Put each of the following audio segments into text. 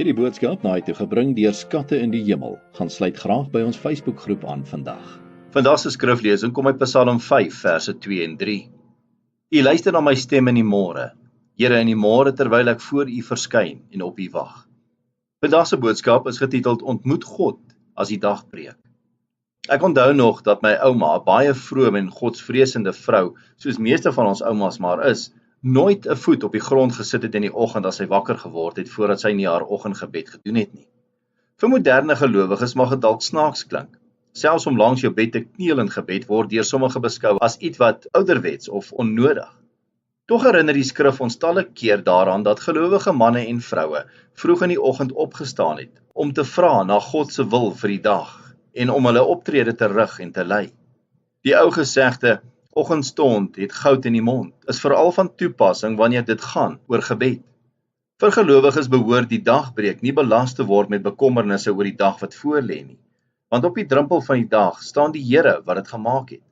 Hierdie boodskap na toe gebring deur Skatte in die Hemel. Gaan sluit graag by ons Facebookgroep aan vandag. Vandag se skriflesing kom uit Psalm 5 verse 2 en 3. U luister na my stem in die môre, Here, in die môre terwyl ek voor u verskyn en op u wag. Vandag se boodskap is getiteld Ontmoet God as die dag breek. Ek onthou nog dat my ouma, 'n baie vrome en godsvreesende vrou, soos meeste van ons oumas maar is, nooit 'n voet op die grond gesit het in die oggend as sy wakker geword het voordat sy nie haar oggendgebed gedoen het nie. Vir moderne gelowiges mag dit dalk snaaks klink. Selfs om langs jou bed te kniel in gebed word deur sommige beskou as iets wat ouderwets of onnodig. Tog herinner die skrif ons talle keer daaraan dat gelowige manne en vroue vroeg in die oggend opgestaan het om te vra na God se wil vir die dag en om hulle optrede te rig en te lei. Die ou gesegde, oggendstond het goud in die mond, is veral van toepassing wanneer dit gaan oor gebed. Vir gelowiges behoort die dagbreek nie belas te word met bekommernisse oor die dag wat voorlê nie, want op die drempel van die dag staan die Here wat dit gemaak het.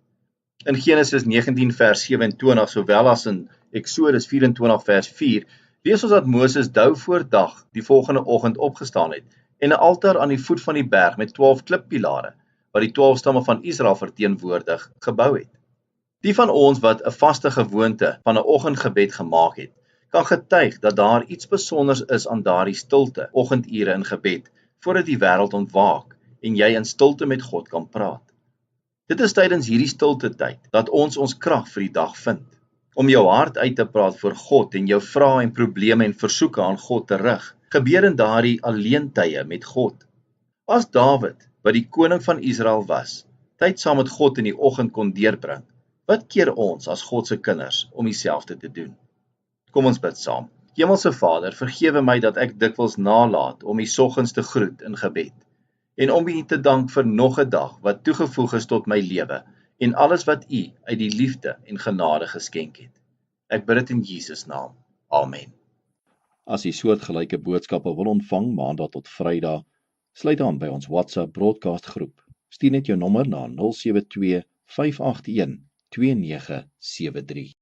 In Genesis 19 vers 27 sowel as in Eksodus 24 vers 4 lees ons dat Moses dou voor dag die volgende oggend opgestaan het en 'n altaar aan die voet van die berg met 12 klippilare wat die 12 stamme van Israel verteenwoordig gebou het. Die van ons wat 'n vaste gewoonte van 'n oggendgebed gemaak het, kan getuig dat daar iets besonders is aan daardie stilte, oggendure in gebed, voordat die wêreld ontwaak en jy in stilte met God kan praat. Dit is tydens hierdie stilte tyd dat ons krag vir die dag vind, om jou hart uit te praat voor God en jou vrae en probleme en versoeke aan God te rig, gebeur in daardie alleentye met God. As Dawid, wat die koning van Israel was, tyd saam met God in die oggend kon deurbring, wat keer ons as God se kinders om dieselfde te doen? Kom ons bid saam. Hemelse Vader, vergewe my dat ek dikwels nalat om U soggens te groet in gebed en om U te dank vir nog 'n dag wat toegevoeg is tot my lewe en alles wat U uit die liefde en genade geskenk het. Ek bid dit in Jesus naam. Amen. As jy soortgelyke boodskappe wil ontvang maandag tot Vrydag, sluit aan by ons WhatsApp broadcast groep. Stuur net jou nommer na 072 581 2973.